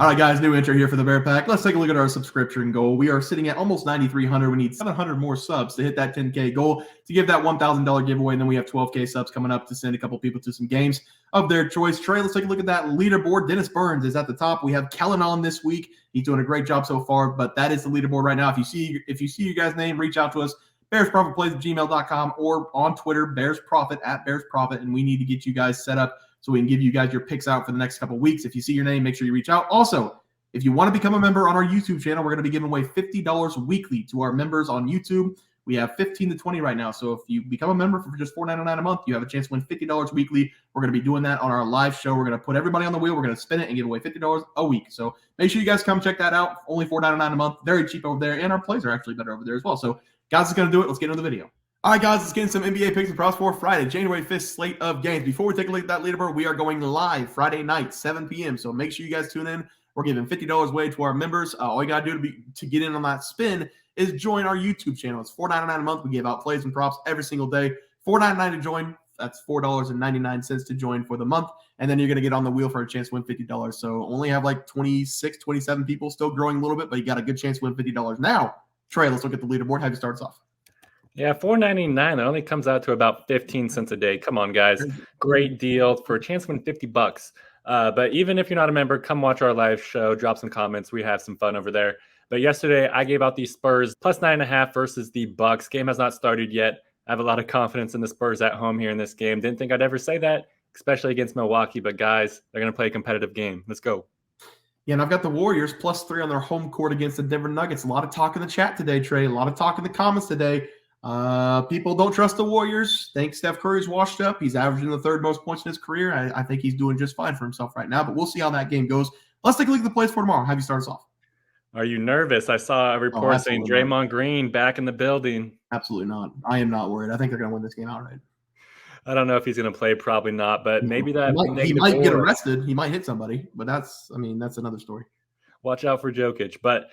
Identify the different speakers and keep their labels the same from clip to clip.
Speaker 1: All right, guys, new intro here for the Bear Pack. Let's take a look at our subscription goal. We are sitting at almost 9,300. We need 700 more subs to hit that 10K goal to give that $1,000 giveaway. And then we have 12K subs coming up to send a couple people to some games of their choice. Trey, let's take a look at that leaderboard. Dennis Burns is at the top. We have Kellen on this week. He's doing a great job so far, but that is the leaderboard right now. If you see your guys' name, reach out to us. BearsProfitPlays@gmail.com or on Twitter, BearsProfit @BearsProfit, and we need to get you guys set up so we can give you guys your picks out for the next couple of weeks. If you see your name, make sure you reach out. Also, if you want to become a member on our YouTube channel, we're going to be giving away $50 weekly to our members on YouTube. We have 15 to 20 right now. So if you become a member for just $4.99 a month, you have a chance to win $50 weekly. We're going to be doing that on our live show. We're going to put everybody on the wheel. We're going to spin it and give away $50 a week. So make sure you guys come check that out. Only $4.99 a month. Very cheap over there. And our plays are actually better over there as well. So guys, it's going to do it. Let's get into the video. All right, guys, let's get into some NBA picks and props for Friday, January 5th slate of games. Before we take a look at that leaderboard, we are going live Friday night, 7 p.m. So make sure you guys tune in. We're giving $50 away to our members. All you got to do to get in on that spin is join our YouTube channel. It's $4.99 a month. We give out plays and props every single day. $4.99 to join. That's $4.99 to join for the month. And then you're going to get on the wheel for a chance to win $50. So only have like 26, 27 people, still growing a little bit, but you got a good chance to win $50. Now, Trey, let's look at the leaderboard. Have you start us off?
Speaker 2: Yeah, $4.99. That only comes out to about 15 cents a day. Come on, guys. Great deal for a chance to win $50. But even if you're not a member, come watch our live show. Drop some comments. We have some fun over there. But yesterday, I gave out the Spurs plus 9.5 versus the Bucks. Game has not started yet. I have a lot of confidence in the Spurs at home here in this game. Didn't think I'd ever say that, especially against Milwaukee. But guys, they're going to play a competitive game. Let's go.
Speaker 1: Yeah, and I've got the Warriors plus 3 on their home court against the Denver Nuggets. A lot of talk in the chat today, Trey. A lot of talk in the comments today. People don't trust the Warriors. Think Steph Curry's washed up. He's averaging the third most points in his career. I think he's doing just fine for himself right now, but we'll see how that game goes. Let's take a look at the plays for tomorrow. Have you start us off?
Speaker 2: Are you nervous? I saw a report saying Draymond Green back in the building.
Speaker 1: Absolutely not. I am not worried. I think they're going to win this game outright.
Speaker 2: I don't know if he's going to play. Probably not, but maybe that
Speaker 1: he might get arrested. He might hit somebody, but that's another story.
Speaker 2: Watch out for Jokic. But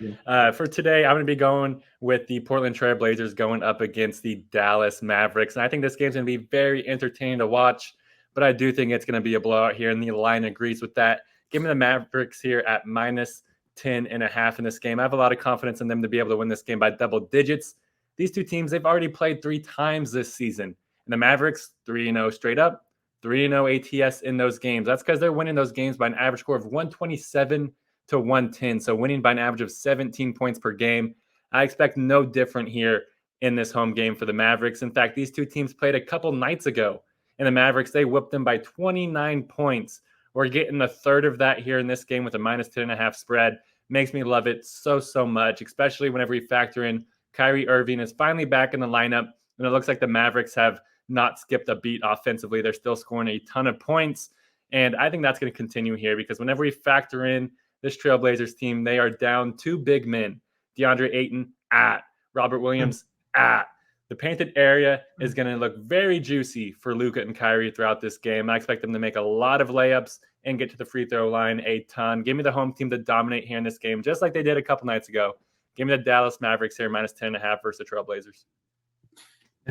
Speaker 2: for today, I'm going to be going with the Portland Trail Blazers going up against the Dallas Mavericks. And I think this game's going to be very entertaining to watch, but I do think it's going to be a blowout here, and the line agrees with that. Give me the Mavericks here at minus 10.5 in this game. I have a lot of confidence in them to be able to win this game by double digits. These two teams, they've already played 3 times this season. And the Mavericks, 3-0 straight up, 3-0 ATS in those games. That's because they're winning those games by an average score of 127 to 110. So winning by an average of 17 points per game. I expect no different here in this home game for the Mavericks. In fact, these two teams played a couple nights ago, and the Mavericks, they whipped them by 29 points. We're getting a third of that here in this game with a minus 10.5 spread. Makes me love it so much, especially whenever we factor in Kyrie Irving is finally back in the lineup, and it looks like the Mavericks have not skipped a beat offensively. They're still scoring a ton of points, and I think that's going to continue here because whenever we factor in this Trailblazers team, they are down 2 big men. DeAndre Ayton, Robert Williams, The painted area is going to look very juicy for Luka and Kyrie throughout this game. I expect them to make a lot of layups and get to the free throw line a ton. Give me the home team to dominate here in this game, just like they did a couple nights ago. Give me the Dallas Mavericks here, minus 10.5 versus the Trailblazers.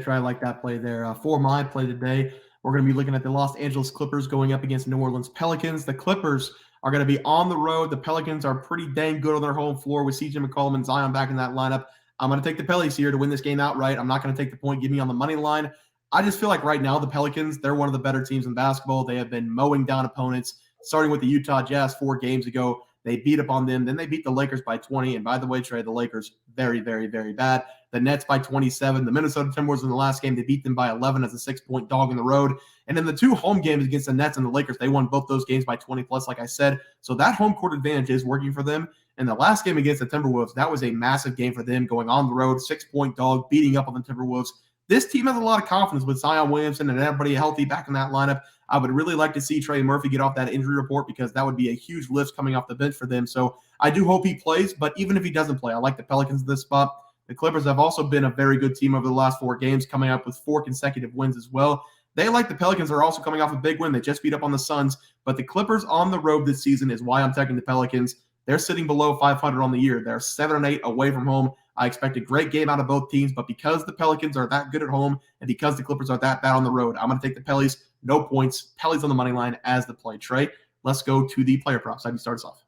Speaker 1: I like that play there. For my play today, we're going to be looking at the Los Angeles Clippers going up against New Orleans Pelicans. The Clippers are going to be on the road. The Pelicans are pretty dang good on their home floor with CJ McCollum and Zion back in that lineup. I'm going to take the Pelicans here to win this game outright. I'm not going to take the point. Give me on the money line. I just feel like right now the Pelicans, they're one of the better teams in basketball. They have been mowing down opponents, starting with the Utah Jazz 4 games ago. They beat up on them. Then they beat the Lakers by 20. And by the way, Trey, the Lakers, very, very, very bad. The Nets by 27. The Minnesota Timberwolves in the last game, they beat them by 11 as a 6-point dog on the road. And in the 2 home games against the Nets and the Lakers, they won both those games by 20 plus, like I said. So that home court advantage is working for them. And the last game against the Timberwolves, that was a massive game for them, going on the road, 6-point dog, beating up on the Timberwolves. This team has a lot of confidence with Zion Williamson and everybody healthy back in that lineup. I would really like to see Trey Murphy get off that injury report because that would be a huge lift coming off the bench for them. So I do hope he plays, but even if he doesn't play, I like the Pelicans in this spot. The Clippers have also been a very good team over the last 4 games, coming up with 4 consecutive wins as well. They, like the Pelicans, are also coming off a big win. They just beat up on the Suns, but the Clippers on the road this season is why I'm taking the Pelicans. They're sitting below 500 on the year. They're 7-8 away from home. I expect a great game out of both teams, but because the Pelicans are that good at home and because the Clippers are that bad on the road, I'm going to take the Pellies. No points. Pellies on the money line as the play. Trey, let's go to the player props. How do you start us off?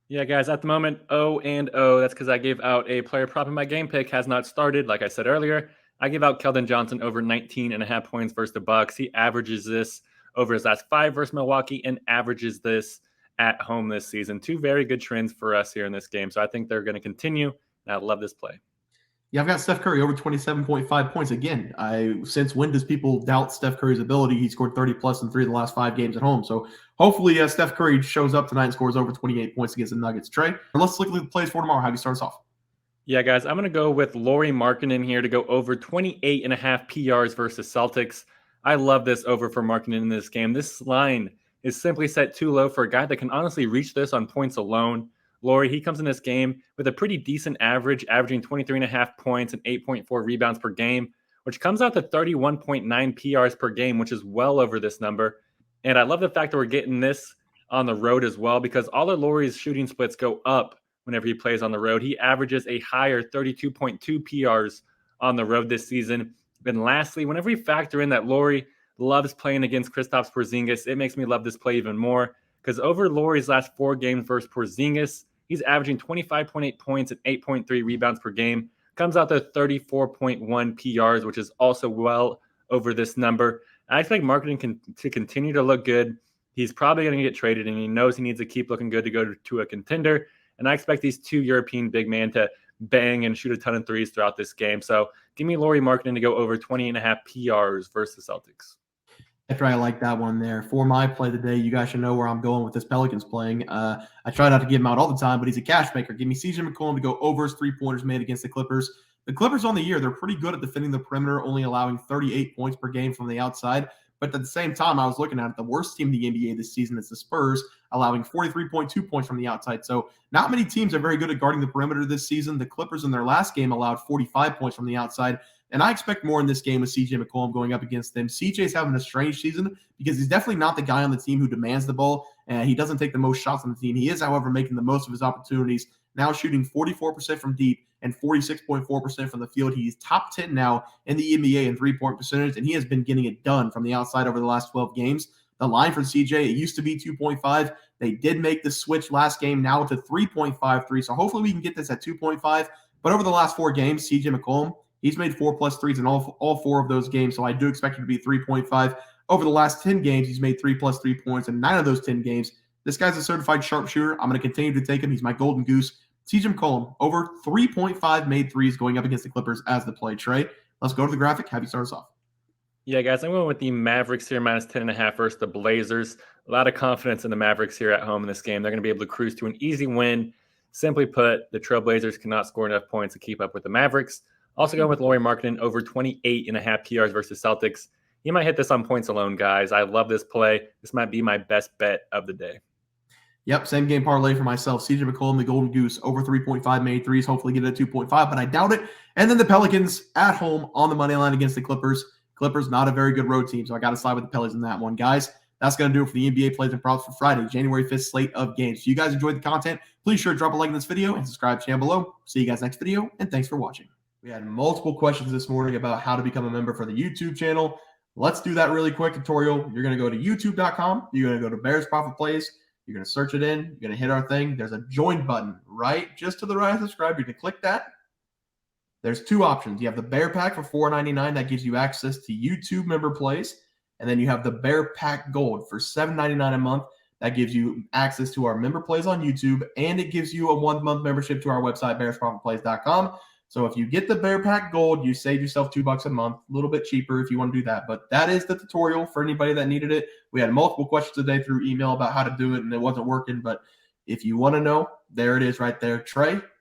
Speaker 2: Yeah, guys, at the moment, 0-0. That's because I gave out a player prop in my game pick. Has not started. Like I said earlier, I gave out Keldon Johnson over 19.5 points versus the Bucks. He averages this over his last 5 versus Milwaukee and averages this at home this season. Two very good trends for us here in this game. So I think they're going to continue. And I love this play.
Speaker 1: Yeah, I've got Steph Curry over 27.5 points. Again, since when does people doubt Steph Curry's ability? He scored 30 plus in 3 of the last 5 games at home. So hopefully Steph Curry shows up tonight and scores over 28 points against the Nuggets. Trey, let's look at the plays for tomorrow. How do you start us off?
Speaker 2: Yeah, guys, I'm going to go with Lauri Markkanen here to go over 28.5 PRs versus Celtics. I love this over for Markkanen in this game. This line is simply set too low for a guy that can honestly reach this on points alone. Lauri, he comes in this game with a pretty decent average, averaging 23.5 points and 8.4 rebounds per game, which comes out to 31.9 PRs per game, which is well over this number. And I love the fact that we're getting this on the road as well, because all of Lauri's shooting splits go up whenever he plays on the road. He averages a higher 32.2 PRs on the road this season. And lastly, whenever you factor in that Lauri loves playing against Kristaps Porzingis, it makes me love this play even more, because over Lauri's last 4 games versus Porzingis, he's averaging 25.8 points and 8.3 rebounds per game. Comes out to 34.1 PRs, which is also well over this number. I expect Markkanen to continue to look good. He's probably going to get traded, and he knows he needs to keep looking good to go to a contender. And I expect these 2 European big men to bang and shoot a ton of threes throughout this game. So give me Lauri Markkanen to go over 20.5 PRs versus Celtics.
Speaker 1: After I like that one there. For my play today, you guys should know where I'm going with this Pelicans playing. I try not to give him out all the time, but he's a cash maker. Give me CJ McCollum to go over his 3-pointers made against the Clippers. The Clippers on the year, they're pretty good at defending the perimeter, only allowing 38 points per game from the outside. But at the same time, I was looking at it, the worst team in the NBA this season is the Spurs, allowing 43.2 points from the outside. So not many teams are very good at guarding the perimeter this season. The Clippers in their last game allowed 45 points from the outside. And I expect more in this game with CJ McCollum going up against them. CJ's having a strange season because he's definitely not the guy on the team who demands the ball. And he doesn't take the most shots on the team. He is, however, making the most of his opportunities, now shooting 44% from deep and 46.4% from the field. He's top 10 now in the NBA in 3-point percentage, and he has been getting it done from the outside over the last 12 games. The line for CJ, it used to be 2.5. They did make the switch last game, now to 3.53. So hopefully we can get this at 2.5. But over the last 4 games, CJ McCollum, he's made 4+ threes in all 4 of those games, so I do expect him to be 3.5. Over the last 10 games, he's made 3+ 3 points in 9 of those 10 games. This guy's a certified sharpshooter. I'm going to continue to take him. He's my golden goose. CJ McCollum, over 3.5 made threes going up against the Clippers as the play. Trey, let's go to the graphic. Have you start us off?
Speaker 2: Yeah, guys, I'm going with the Mavericks here, minus 10.5 versus the Blazers. A lot of confidence in the Mavericks here at home in this game. They're going to be able to cruise to an easy win. Simply put, the Trailblazers cannot score enough points to keep up with the Mavericks. Also going with Lauri Markkanen over 28.5 PRs versus Celtics. You might hit this on points alone, guys. I love this play. This might be my best bet of the day.
Speaker 1: Yep, same game parlay for myself. CJ McCollum, the golden goose, over 3.5 made threes. Hopefully get it at 2.5, but I doubt it. And then the Pelicans at home on the money line against the Clippers. Clippers, not a very good road team, so I got to side with the Pelicans in that one. Guys, that's going to do it for the NBA plays and props for Friday, January 5th slate of games. If you guys enjoyed the content, please sure to drop a like in this video and subscribe to the channel below. See you guys next video, and thanks for watching. We had multiple questions this morning about how to become a member for the YouTube channel. Let's do that really quick tutorial. You're going to go to youtube.com. You're going to go to Bears Profit Plays. You're going to search it in. You're going to hit our thing. There's a join button right just to the right of subscribe. You're going to click that. There's 2 options. You have the Bear Pack for $4.99. That gives you access to YouTube member plays. And then you have the Bear Pack Gold for $7.99 a month. That gives you access to our member plays on YouTube. And it gives you a 1-month membership to our website, bearsprofitplays.com. So if you get the Bear Pack Gold, you save yourself $2 a month, a little bit cheaper if you want to do that. But that is the tutorial for anybody that needed it. We had multiple questions today through email about how to do it, and it wasn't working. But if you want to know, there it is right there. Trey,